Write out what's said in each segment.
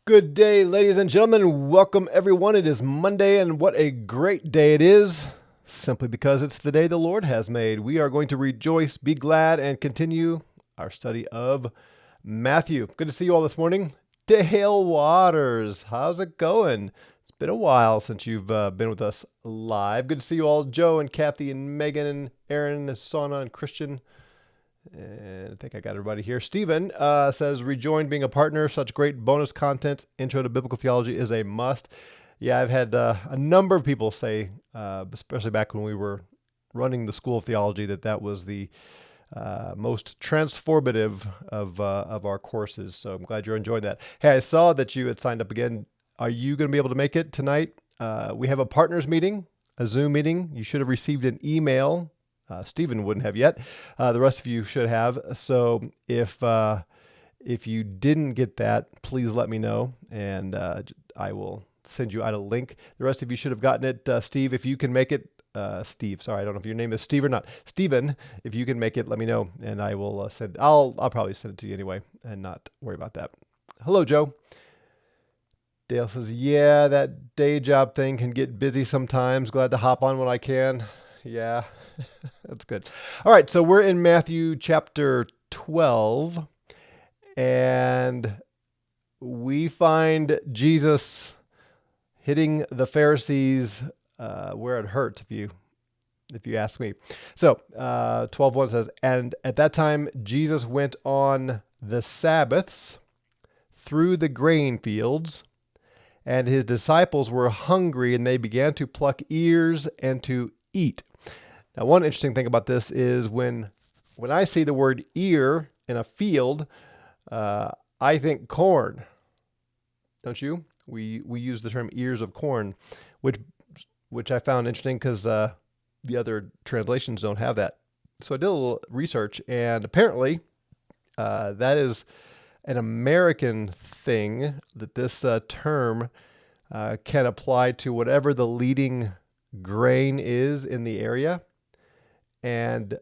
Good day, ladies and gentlemen. Welcome, everyone. It is Monday, and what a great day it is. Simply because it's the day the Lord has made. We are going to rejoice, be glad, and continue our study of Matthew. Good to see you all this morning. Dale Waters, how's it going? It's been a while since you've been with us live. Good to see you all. Joe and Kathy and Megan and Aaron, Sana and Christian. And I think I got everybody here. Stephen says, rejoined being a partner. Such great bonus content. Intro to Biblical Theology is a must. Yeah, I've had a number of people say, especially back when we were running the School of Theology, that was the most transformative of our courses. So I'm glad you're enjoying that. Hey, I saw that you had signed up again. Are you going to be able to make it tonight? We have a partners meeting, a Zoom meeting. You should have received an email. Stephen wouldn't have yet. The rest of you should have. So if you didn't get that, please let me know, and I will send you out a link. The rest of you should have gotten it. Steve, if you can make it, Steve, sorry, I don't know if your name is Steve or not. Stephen, if you can make it, let me know, and I will send. I'll probably send it to you anyway, and not worry about that. Hello, Joe. Dale says, yeah, that day job thing can get busy sometimes. Glad to hop on when I can. Yeah. That's good. All right, so we're in Matthew chapter 12, and we find Jesus hitting the Pharisees where it hurt, if you ask me. So 12:1 says, and at that time Jesus went on the Sabbaths through the grain fields, and his disciples were hungry, and they began to pluck ears and to eat. Now, one interesting thing about this is when I see the word ear in a field, I think corn. Don't you? We use the term ears of corn, which I found interesting because the other translations don't have that. So I did a little research, and apparently that is an American thing, that this term can apply to whatever the leading grain is in the area. And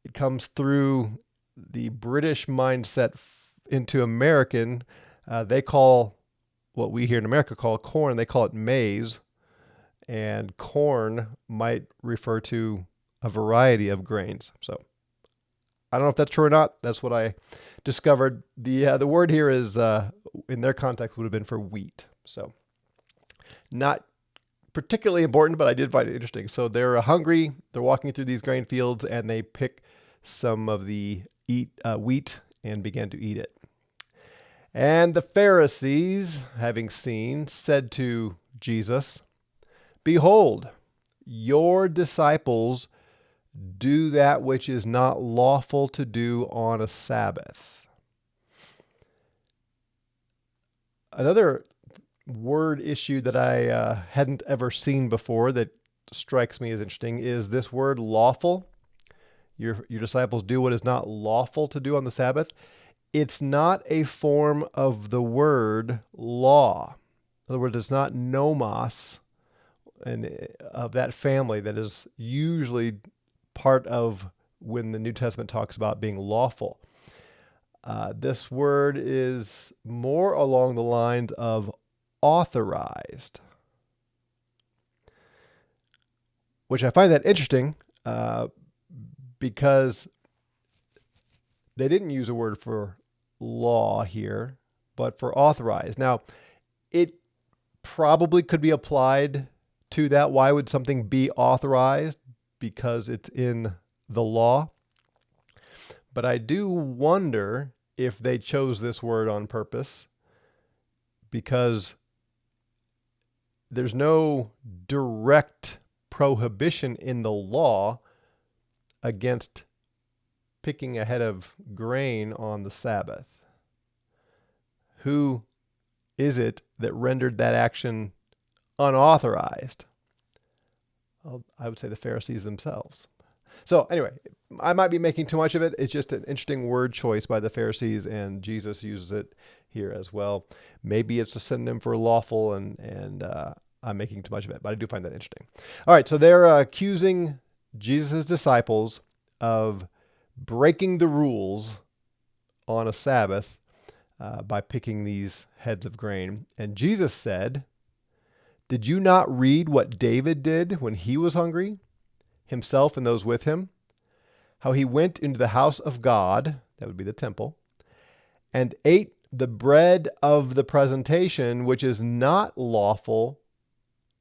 it comes through the British mindset into American. They call what we here in America call corn, they call it maize. And corn might refer to a variety of grains. So I don't know if that's true or not. That's what I discovered. The word here is, in their context, would have been for wheat. So not particularly important, but I did find it interesting. So they're hungry, they're walking through these grain fields, and they pick some of the wheat and began to eat it. And the Pharisees, having seen, said to Jesus, behold, your disciples do that which is not lawful to do on a Sabbath. Another word issue that I hadn't ever seen before that strikes me as interesting is this word lawful. Your disciples do what is not lawful to do on the Sabbath. It's not a form of the word law. In other words, it's not nomos and of that family that is usually part of when the New Testament talks about being lawful. This word is more along the lines of authorized, which I find that interesting because they didn't use a word for law here, but for authorized. Now, it probably could be applied to that. Why would something be authorized? Because it's in the law. But I do wonder if they chose this word on purpose, because there's no direct prohibition in the law against picking a head of grain on the Sabbath. Who is it that rendered that action unauthorized? Well, I would say the Pharisees themselves. So anyway, I might be making too much of it. It's just an interesting word choice by the Pharisees, and Jesus uses it here as well. Maybe it's a synonym for lawful, and I'm making too much of it, but I do find that interesting. All right, so they're accusing Jesus' disciples of breaking the rules on a Sabbath by picking these heads of grain. And Jesus said, "Did you not read what David did when he was hungry, himself and those with him? How he went into the house of God," that would be the temple, "and ate the bread of the presentation, which is not lawful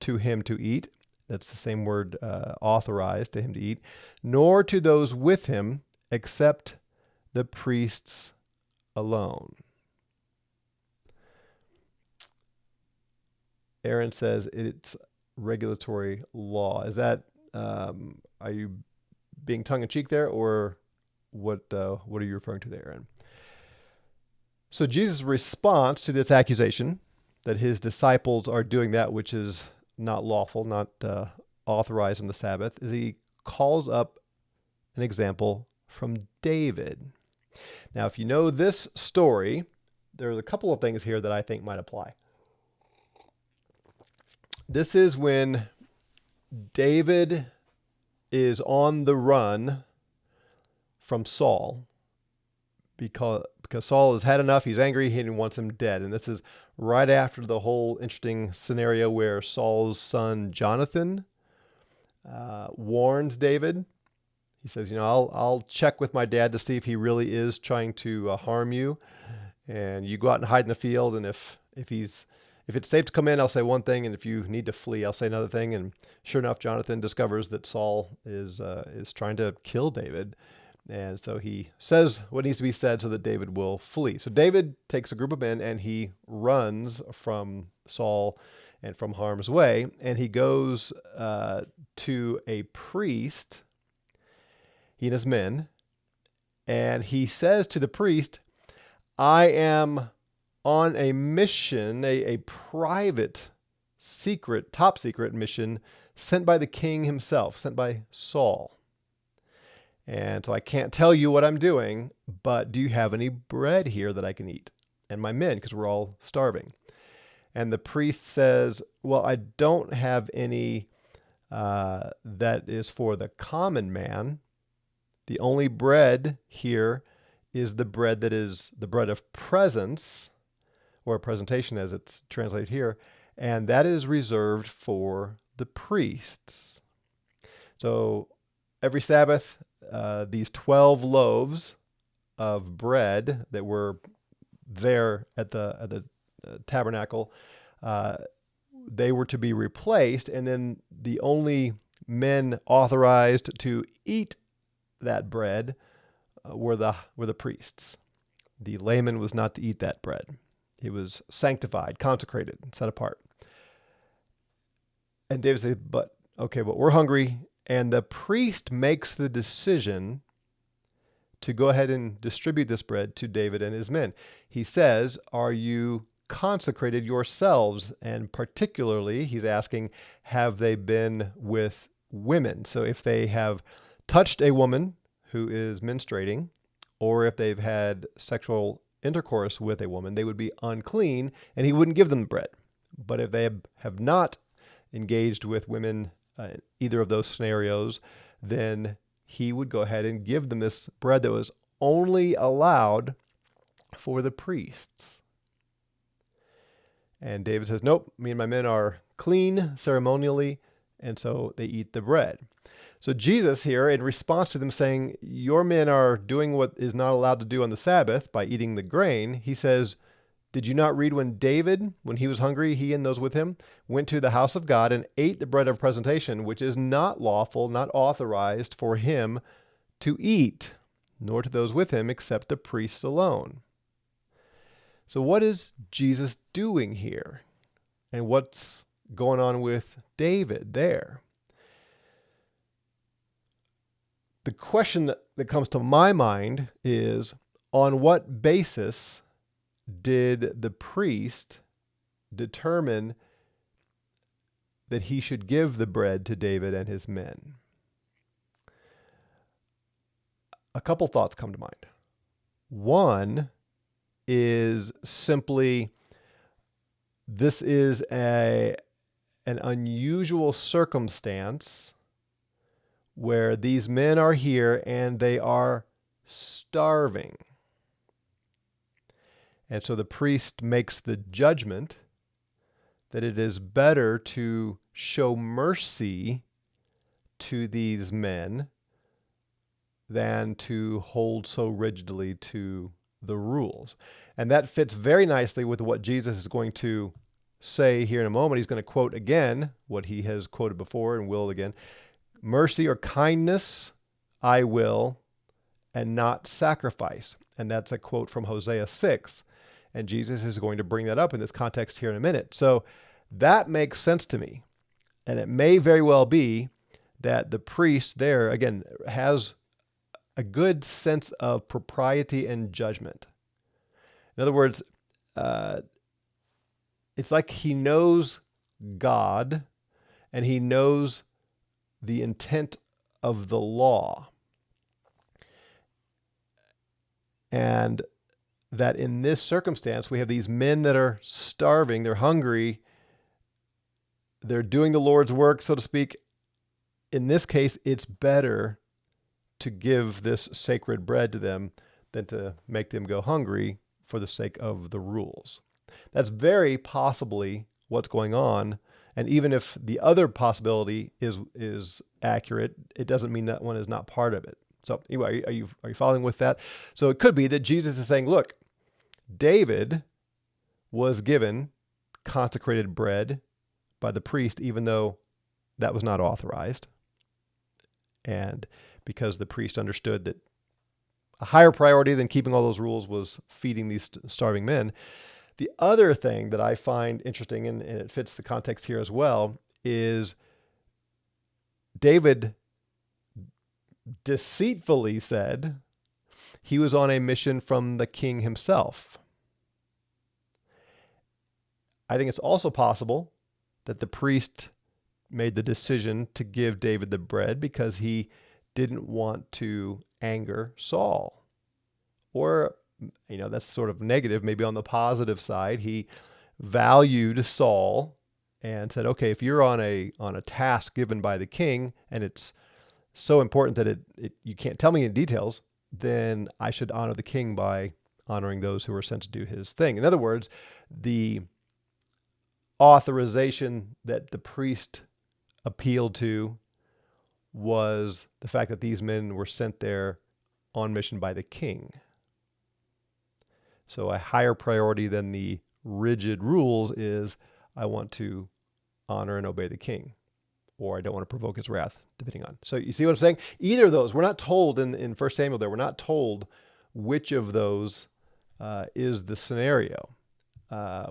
to him to eat." That's the same word, authorized to him to eat, "nor to those with him, except the priests alone." Aaron says it's regulatory law. Is that, are you being tongue-in-cheek there, or what are you referring to there, Aaron? So Jesus' response to this accusation that his disciples are doing that which is not lawful, not authorized on the Sabbath, is he calls up an example from David. Now, if you know this story, there's a couple of things here that I think might apply. This is when David is on the run from Saul because Saul has had enough. He's angry. He wants him dead. And this is right after the whole interesting scenario where Saul's son Jonathan warns David. He says, I'll check with my dad to see if he really is trying to harm you. And you go out and hide in the field. And if it's safe to come in, I'll say one thing, and if you need to flee, I'll say another thing. And sure enough, Jonathan discovers that Saul is trying to kill David. And so he says what needs to be said so that David will flee. So David takes a group of men and he runs from Saul and from harm's way. And he goes to a priest, he and his men, and he says to the priest, "I am on a mission, a private, secret, top secret mission sent by the king himself, sent by Saul. And so I can't tell you what I'm doing, but do you have any bread here that I can eat? And my men, because we're all starving." And the priest says, "Well, I don't have any that is for the common man. The only bread here is the bread that is the bread of presence," or presentation as it's translated here, "and that is reserved for the priests." So every Sabbath, these 12 loaves of bread that were there at the tabernacle, they were to be replaced, and then the only men authorized to eat that bread were the priests. The layman was not to eat that bread. It was sanctified, consecrated, set apart. And David said, but we're hungry. And the priest makes the decision to go ahead and distribute this bread to David and his men. He says, "Are you consecrated yourselves?" And particularly, he's asking, have they been with women? So if they have touched a woman who is menstruating, or if they've had sexual intercourse with a woman, they would be unclean, and he wouldn't give them the bread. But if they have not engaged with women, either of those scenarios, then he would go ahead and give them this bread that was only allowed for the priests. And David says, "Nope, me and my men are clean ceremonially," and so they eat the bread. So Jesus here, in response to them saying, your men are doing what is not allowed to do on the Sabbath by eating the grain, he says, "Did you not read when David, when he was hungry, he and those with him, went to the house of God and ate the bread of presentation, which is not lawful, not authorized for him to eat, nor to those with him, except the priests alone?" So what is Jesus doing here? And what's going on with David there? The question that comes to my mind is, on what basis did the priest determine that he should give the bread to David and his men? A couple thoughts come to mind. One is simply, this is an unusual circumstance where these men are here and they are starving. And so the priest makes the judgment that it is better to show mercy to these men than to hold so rigidly to the rules. And that fits very nicely with what Jesus is going to say here in a moment. He's going to quote again what he has quoted before and will again. Mercy or kindness I will, and not sacrifice. And that's a quote from Hosea 6. And Jesus is going to bring that up in this context here in a minute. So that makes sense to me. And it may very well be that the priest there, again, has a good sense of propriety and judgment. In other words, it's like he knows God and he knows the intent of the law. And that in this circumstance, we have these men that are starving, they're hungry, they're doing the Lord's work, so to speak. In this case, it's better to give this sacred bread to them than to make them go hungry for the sake of the rules. That's very possibly what's going on. And even if the other possibility is accurate, it doesn't mean that one is not part of it. So anyway, are you following with that? So it could be that Jesus is saying, look, David was given consecrated bread by the priest, even though that was not authorized. And because the priest understood that a higher priority than keeping all those rules was feeding these starving men. The other thing that I find interesting, and it fits the context here as well, is David deceitfully said he was on a mission from the king himself. I think it's also possible that the priest made the decision to give David the bread because he didn't want to anger Saul. Or, that's sort of negative. Maybe on the positive side, he valued Saul and said, okay, if you're on a task given by the king and it's so important that you can't tell me in details, then I should honor the king by honoring those who are sent to do his thing. In other words, the authorization that the priest appealed to was the fact that these men were sent there on mission by the king. So a higher priority than the rigid rules is I want to honor and obey the king, or I don't want to provoke his wrath, depending on. So you see what I'm saying? Either of those, we're not told in 1 Samuel there, we're not told which of those is the scenario.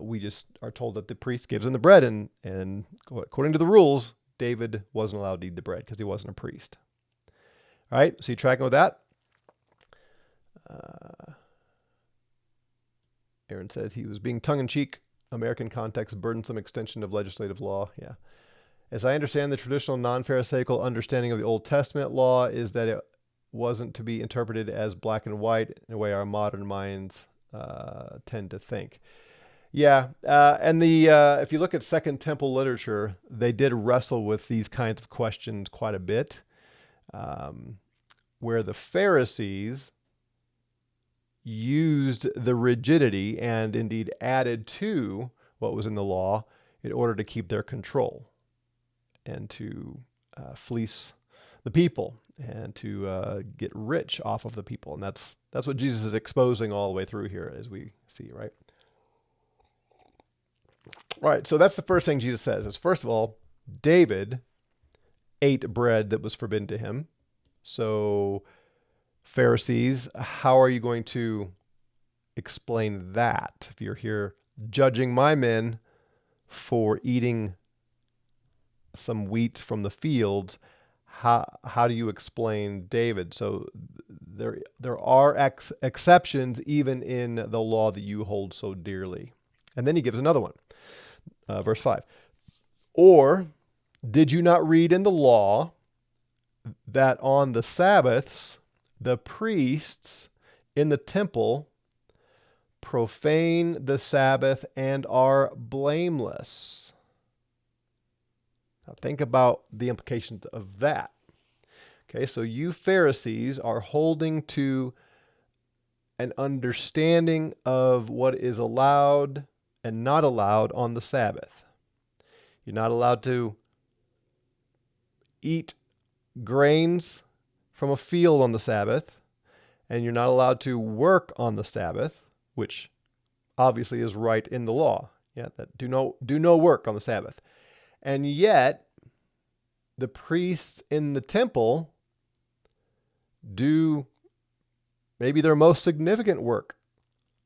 We just are told that the priest gives him the bread, and according to the rules, David wasn't allowed to eat the bread because he wasn't a priest. All right, so you tracking with that? Aaron says he was being tongue-in-cheek, American context, burdensome extension of legislative law. Yeah. As I understand the traditional non-Pharisaical understanding of the Old Testament law is that it wasn't to be interpreted as black and white in a way our modern minds tend to think. Yeah, and if you look at Second Temple literature, they did wrestle with these kinds of questions quite a bit, where the Pharisees used the rigidity and indeed added to what was in the law in order to keep their control and to fleece the people and to get rich off of the people. And that's what Jesus is exposing all the way through here, as we see, right? All right, so that's the first thing Jesus says is, first of all, David ate bread that was forbidden to him. So Pharisees, how are you going to explain that? If you're here judging my men for eating some wheat from the fields, how do you explain David? So there are exceptions even in the law that you hold so dearly. And then he gives another one. Verse 5. Or did you not read in the law that on the Sabbaths the priests in the temple profane the Sabbath and are blameless? Now think about the implications of that. Okay, so you Pharisees are holding to an understanding of what is allowed and not allowed on the Sabbath. You're not allowed to eat grains from a field on the Sabbath, and you're not allowed to work on the Sabbath, which obviously is right in the law. Yeah, that do no work on the Sabbath. And yet, the priests in the temple do maybe their most significant work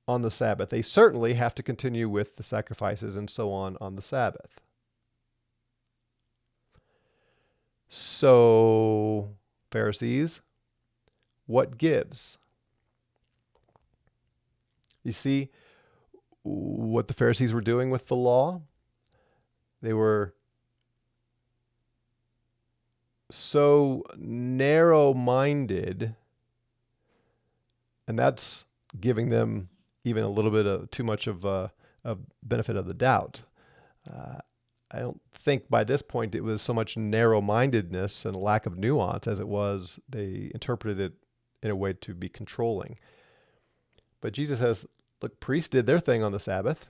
on the Sabbath. They certainly have to continue with the sacrifices and so on the Sabbath. So, Pharisees, what gives? You see what the Pharisees were doing with the law? They were so narrow-minded, and that's giving them even a little bit of too much of a benefit of the doubt. I don't think by this point it was so much narrow-mindedness and lack of nuance as it was they interpreted it in a way to be controlling. But Jesus says, look, priests did their thing on the Sabbath,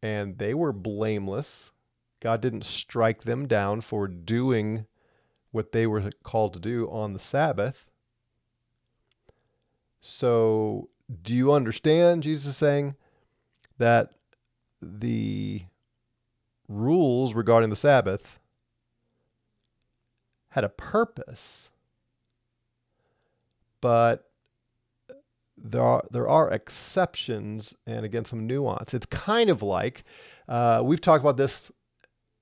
and they were blameless. God didn't strike them down for doing what they were called to do on the Sabbath. So, do you understand, Jesus is saying, that the rules regarding the Sabbath had a purpose, but there are exceptions and, again, some nuance. It's kind of like, we've talked about this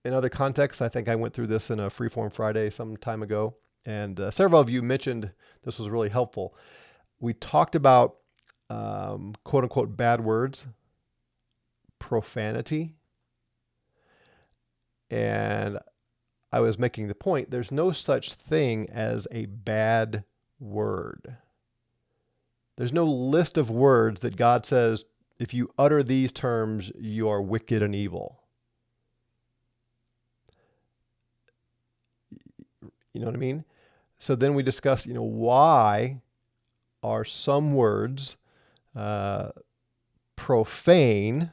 in other contexts. I think I went through this in a Freeform Friday some time ago, and several of you mentioned this was really helpful. We talked about quote unquote bad words, profanity, and I was making the point there's no such thing as a bad word. There's no list of words that God says, if you utter these terms, you are wicked and evil. You know what I mean? So then we discuss, why are some words profane,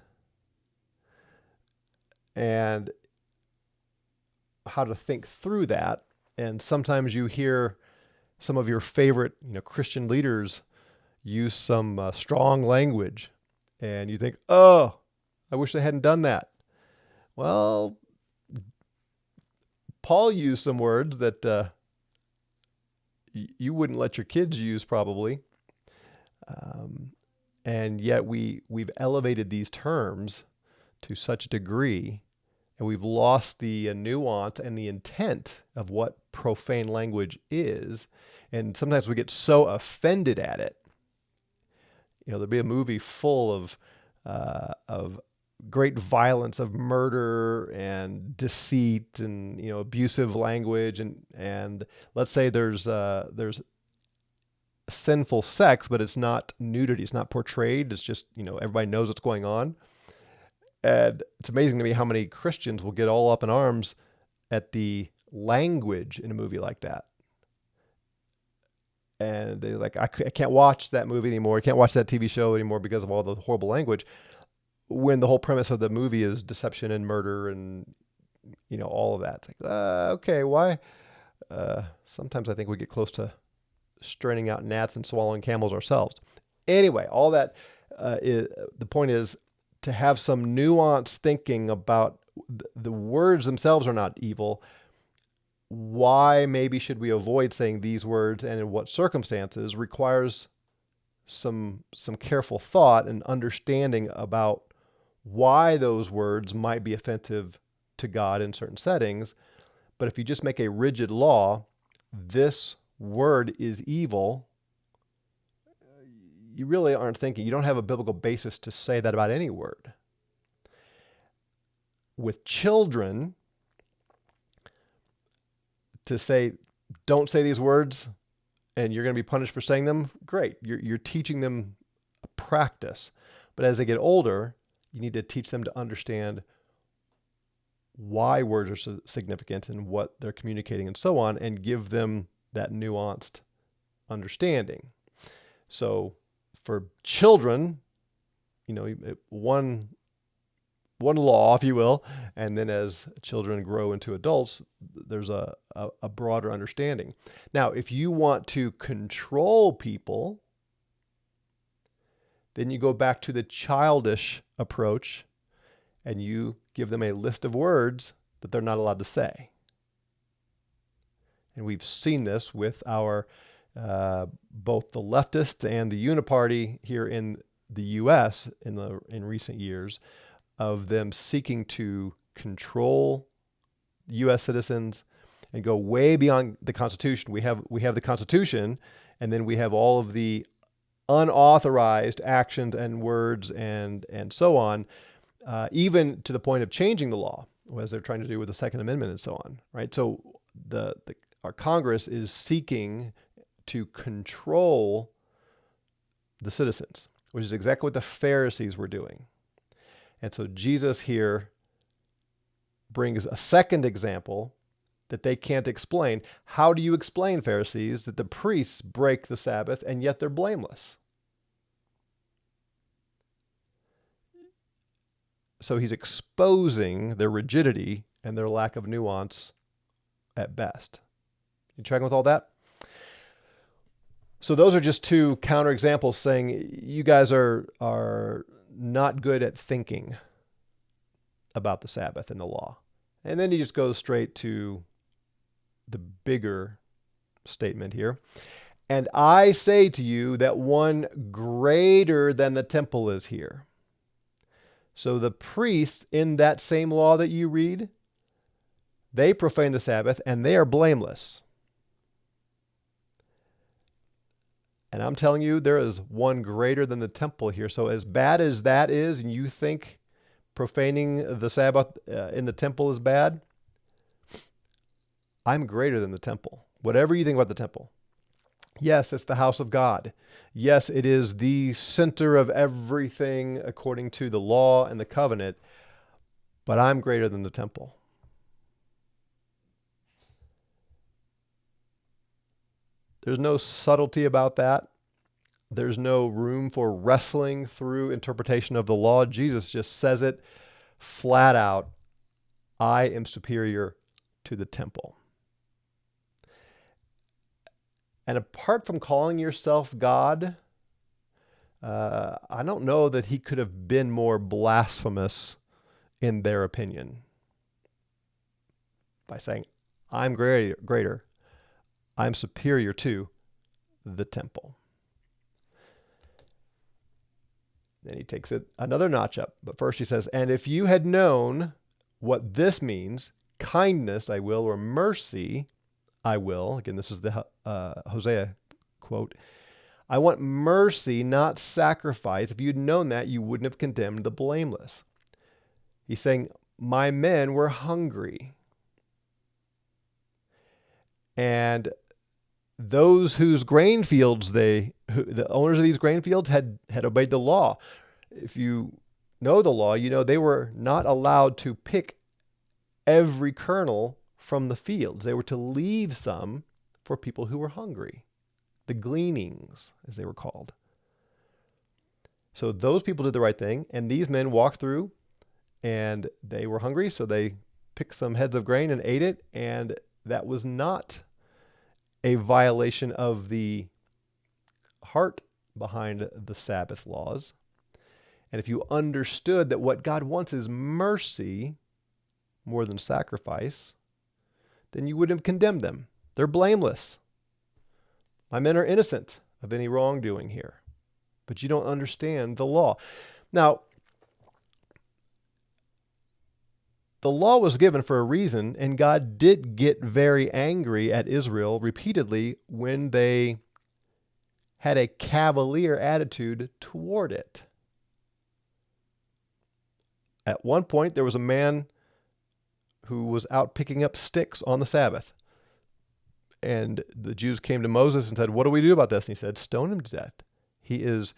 and how to think through that. And sometimes you hear some of your favorite, Christian leaders use some strong language, and you think, oh, I wish they hadn't done that. Well, Paul used some words that you wouldn't let your kids use probably. And yet we've elevated these terms to such a degree, and we've lost the nuance and the intent of what profane language is. And sometimes we get so offended at it. There'd be a movie full of great violence, of murder and deceit and abusive language, and let's say there's sinful sex, but it's not nudity, it's not portrayed, it's just everybody knows what's going on. And it's amazing to me how many Christians will get all up in arms at the language in a movie like that. And they're like, I can't watch that movie anymore. I can't watch that TV show anymore because of all the horrible language. When the whole premise of the movie is deception and murder and, all of that. It's like, okay, why? Sometimes I think we get close to straining out gnats and swallowing camels ourselves. Anyway, all that, the point is to have some nuanced thinking about the words themselves are not evil. Why maybe should we avoid saying these words and in what circumstances requires some careful thought and understanding about why those words might be offensive to God in certain settings. But if you just make a rigid law, this word is evil, you really aren't thinking. You don't have a biblical basis to say that about any word. With children, to say, don't say these words and you're going to be punished for saying them, great. You're teaching them a practice. But as they get older, you need to teach them to understand why words are so significant and what they're communicating and so on, and give them that nuanced understanding. So for children, one law, if you will, and then as children grow into adults, there's a broader understanding. Now, if you want to control people, then you go back to the childish approach and you give them a list of words that they're not allowed to say. And we've seen this with our both the leftists and the uniparty here in the U.S. in recent years, of them seeking to control U.S. citizens and go way beyond the Constitution. We have the Constitution, and then we have all of the unauthorized actions and words and so on, even to the point of changing the law, as they're trying to do with the Second Amendment and so on. Right. So our Congress is seeking to control the citizens, which is exactly what the Pharisees were doing. And so Jesus here brings a second example that they can't explain. How do you explain, Pharisees, that the priests break the Sabbath and yet they're blameless? So he's exposing their rigidity and their lack of nuance at best. You tracking with all that? So those are just two counterexamples saying you guys are not good at thinking about the Sabbath and the law. And then he just goes straight to the bigger statement here. And I say to you that one greater than the temple is here. So the priests in that same law that you read, they profane the Sabbath and they are blameless. And I'm telling you, there is one greater than the temple here. So as bad as that is, and you think profaning the Sabbath in the temple is bad, I'm greater than the temple. Whatever you think about the temple. Yes, it's the house of God. Yes, it is the center of everything according to the law and the covenant, but I'm greater than the temple. There's no subtlety about that. There's no room for wrestling through interpretation of the law. Jesus just says it flat out. I am superior to the temple. And apart from calling yourself God, I don't know that he could have been more blasphemous in their opinion by saying, I'm greater. I'm superior to the temple. Then he takes it another notch up. But first he says, and if you had known what this means, kindness I will, or mercy I will. Again, this is the Hosea quote. I want mercy, not sacrifice. If you'd known that, you wouldn't have condemned the blameless. He's saying, my men were hungry. And those whose grain fields the owners of these grain fields had obeyed the law. If you know the law, you know they were not allowed to pick every kernel from the fields. They were to leave some for people who were hungry. The gleanings, as they were called. So those people did the right thing, and these men walked through, and they were hungry, so they picked some heads of grain and ate it, and that was not a violation of the heart behind the Sabbath laws. And if you understood that what God wants is mercy more than sacrifice, then you wouldn't have condemned them. They're blameless. My men are innocent of any wrongdoing here. But you don't understand the law. Now, the law was given for a reason, and God did get very angry at Israel repeatedly when they had a cavalier attitude toward it. At one point, there was a man who was out picking up sticks on the Sabbath. And the Jews came to Moses and said, what do we do about this? And he said, stone him to death. He is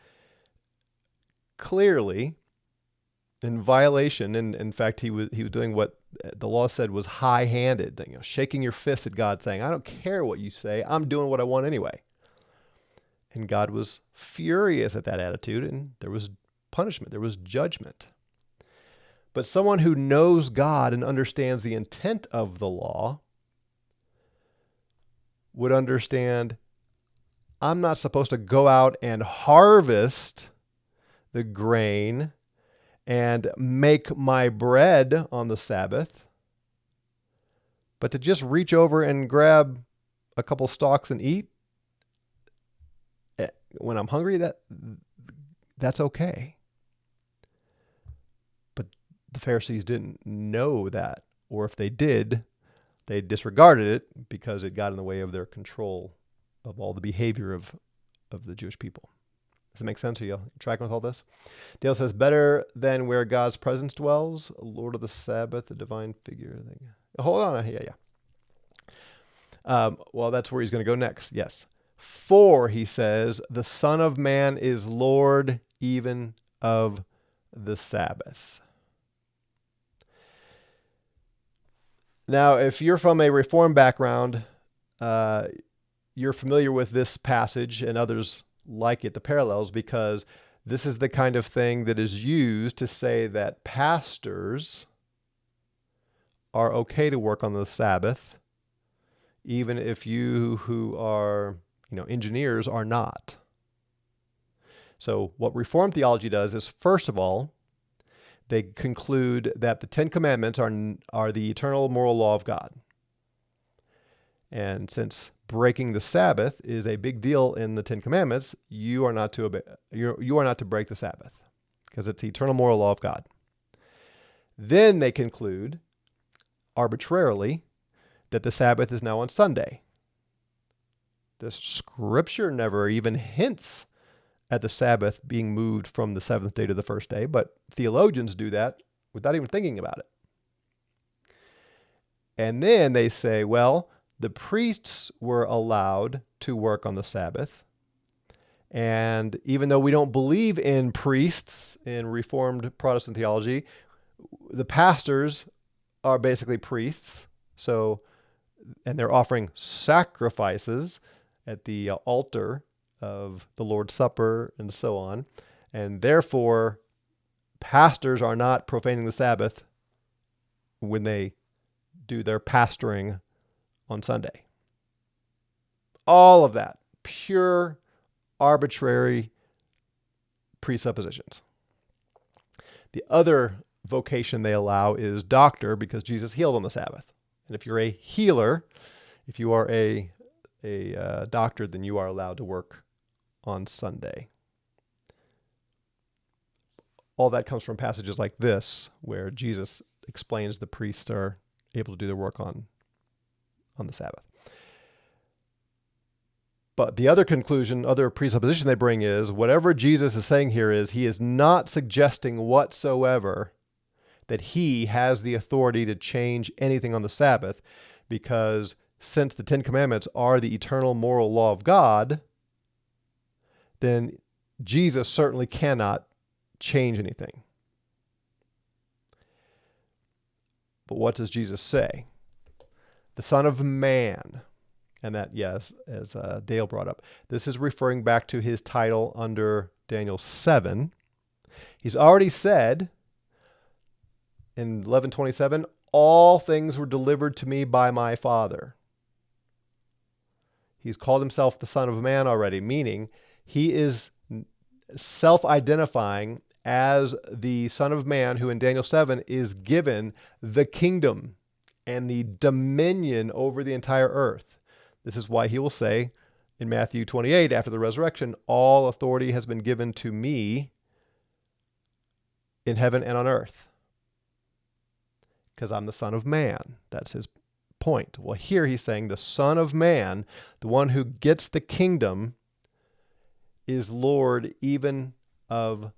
clearly in violation. And in fact, he was doing what the law said was high-handed, shaking your fist at God saying, I don't care what you say. I'm doing what I want anyway. And God was furious at that attitude, and there was punishment, there was judgment. But someone who knows God and understands the intent of the law would understand, I'm not supposed to go out and harvest the grain and make my bread on the Sabbath, but to just reach over and grab a couple stalks and eat when I'm hungry, that's okay. But the Pharisees didn't know that, or if they did, they disregarded it because it got in the way of their control of all the behavior of the Jewish people. Does it make sense? Are you tracking with all this? Dale says, better than where God's presence dwells, Lord of the Sabbath, the divine figure. Hold on. Yeah. Well, that's where he's going to go next. Yes. For, he says, the Son of Man is Lord even of the Sabbath. Now, if you're from a Reformed background, you're familiar with this passage and others like it, the parallels, because this is the kind of thing that is used to say that pastors are okay to work on the Sabbath, even if you who are, engineers are not. So what Reformed theology does is, first of all, they conclude that the Ten Commandments are the eternal moral law of God. And since breaking the Sabbath is a big deal in the Ten Commandments, you are not to break the Sabbath because it's the eternal moral law of God. Then they conclude arbitrarily that the Sabbath is now on Sunday. The scripture never even hints at the Sabbath being moved from the seventh day to the first day, but theologians do that without even thinking about it. And then they say, well, the priests were allowed to work on the Sabbath. And even though we don't believe in priests in Reformed Protestant theology, the pastors are basically priests. And they're offering sacrifices at the altar of the Lord's Supper and so on. And therefore, pastors are not profaning the Sabbath when they do their pastoring on Sunday. All of that, pure, arbitrary presuppositions. The other vocation they allow is doctor, because Jesus healed on the Sabbath. And if you're a healer, if you are a doctor, then you are allowed to work on Sunday. All that comes from passages like this, where Jesus explains the priests are able to do their work on the Sabbath. But the other presupposition they bring is, whatever Jesus is saying here is, he is not suggesting whatsoever that he has the authority to change anything on the Sabbath, because since the Ten Commandments are the eternal moral law of God, then Jesus certainly cannot change anything. But what does Jesus say? The Son of Man. And that, yes, as Dale brought up, this is referring back to his title under Daniel 7. He's already said in 11:27, all things were delivered to me by my Father. He's called himself the Son of Man already, meaning he is self-identifying as the Son of Man who in Daniel 7 is given the kingdom and the dominion over the entire earth. This is why he will say in Matthew 28, after the resurrection, all authority has been given to me in heaven and on earth, because I'm the Son of Man. That's his point. Well, here he's saying the Son of Man, the one who gets the kingdom, is Lord even of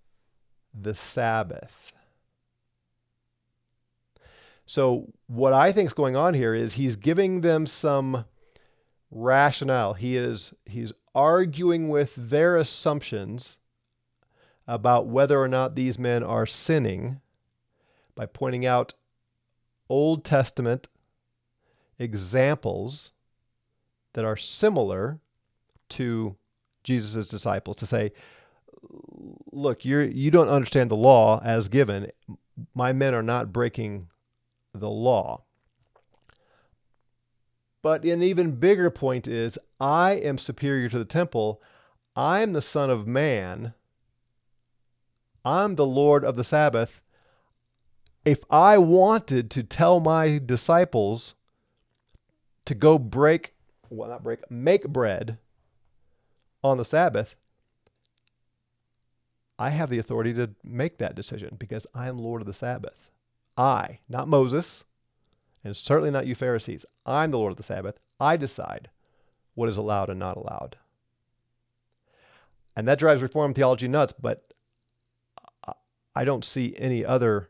the Sabbath. So what I think is going on here is he's giving them some rationale. He's arguing with their assumptions about whether or not these men are sinning by pointing out Old Testament examples that are similar to Jesus' disciples to say, look, you don't understand the law as given. My men are not breaking the law. But an even bigger point is, I am superior to the temple. I'm the Son of Man. I'm the Lord of the Sabbath. If I wanted to tell my disciples to go make bread on the Sabbath, I have the authority to make that decision because I am Lord of the Sabbath. I, not Moses, and certainly not you Pharisees. I'm the Lord of the Sabbath. I decide what is allowed and not allowed. And that drives Reformed theology nuts, but I don't see any other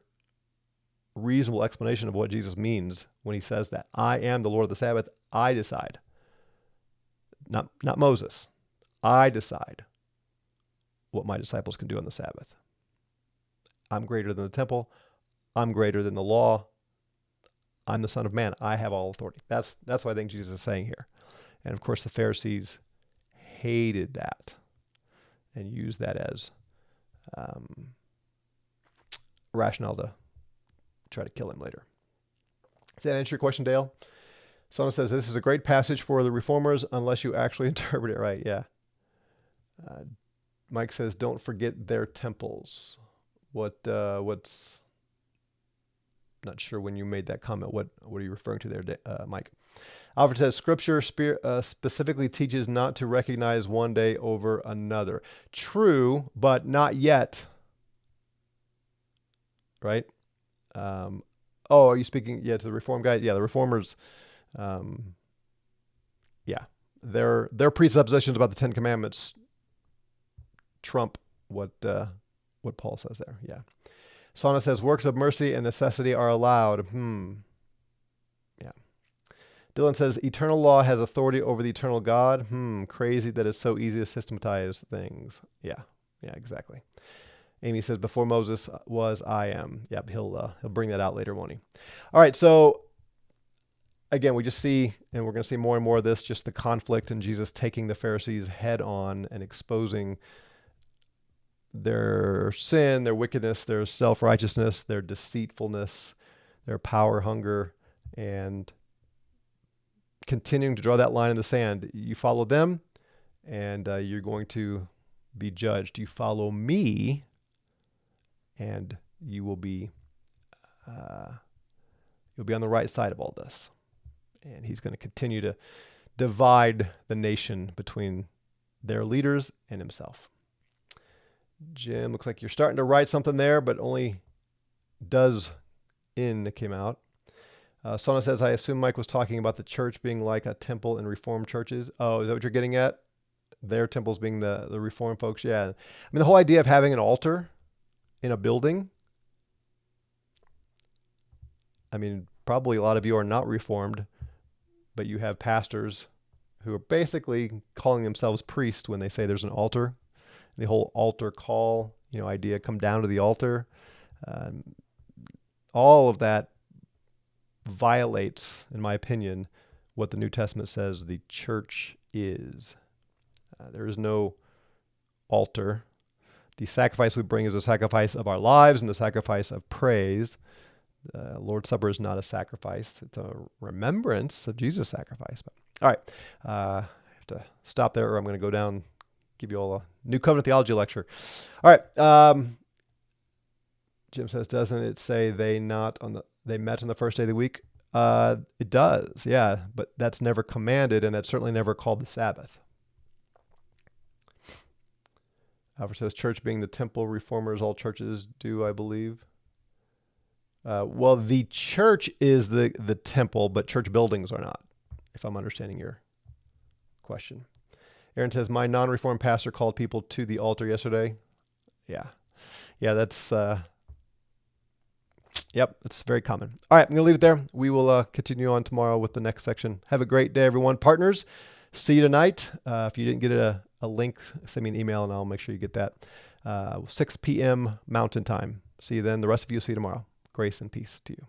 reasonable explanation of what Jesus means when he says that. I am the Lord of the Sabbath. I decide. Not Moses. I decide what my disciples can do on the Sabbath. I'm greater than the temple. I'm greater than the law. I'm the Son of Man. I have all authority. That's what I think Jesus is saying here. And of course, the Pharisees hated that and used that as rationale to try to kill him later. Does that answer your question, Dale? Someone says, this is a great passage for the reformers unless you actually interpret it right. Yeah. Mike says, don't forget their temples. What's... Not sure when you made that comment. What are you referring to there, Mike? Alfred says, Scripture specifically teaches not to recognize one day over another. True, but not yet. Right? Oh, are you speaking, to the Reform guy? Yeah, the Reformers, their presuppositions about the Ten Commandments trump what Paul says there. Yeah. Sana says, works of mercy and necessity are allowed. Yeah. Dylan says, eternal law has authority over the eternal God. Crazy that it's so easy to systematize things. Yeah, exactly. Amy says, before Moses was, I am. Yep, he'll bring that out later, won't he? All right, so again, we just see, and we're going to see more and more of this, just the conflict and Jesus taking the Pharisees head on and exposing their sin, their wickedness, their self-righteousness, their deceitfulness, their power hunger, and continuing to draw that line in the sand. You follow them, and you're going to be judged. You follow me, and you will be you'll be on the right side of all this. And he's going to continue to divide the nation between their leaders and himself. Jim, looks like you're starting to write something there, but only does in came out. Sona says, I assume Mike was talking about the church being like a temple in Reformed churches. Oh, is that what you're getting at? Their temples being the Reformed folks? Yeah. I mean, the whole idea of having an altar in a building. I mean, probably a lot of you are not Reformed, but you have pastors who are basically calling themselves priests when they say there's an altar. The whole altar call, idea, come down to the altar. All of that violates, in my opinion, what the New Testament says the church is. There is no altar. The sacrifice we bring is a sacrifice of our lives and the sacrifice of praise. Lord's Supper is not a sacrifice. It's a remembrance of Jesus' sacrifice. But, all right. I have to stop there or I'm going to go down, give you all a New Covenant theology lecture. All right. Jim says, doesn't it say they met on the first day of the week? It does, yeah, but that's never commanded, and that's certainly never called the Sabbath. Alfred says, church being the temple, reformers, all churches do, I believe. Well, the church is the temple, but church buildings are not, if I'm understanding your question. Aaron says, my non-reformed pastor called people to the altar yesterday. Yeah, that's... Yep, it's very common. All right, I'm going to leave it there. We will continue on tomorrow with the next section. Have a great day, everyone. Partners, see you tonight. If you didn't get a link, send me an email, and I'll make sure you get that. 6 p.m. Mountain Time. See you then. The rest of you, see you tomorrow. Grace and peace to you.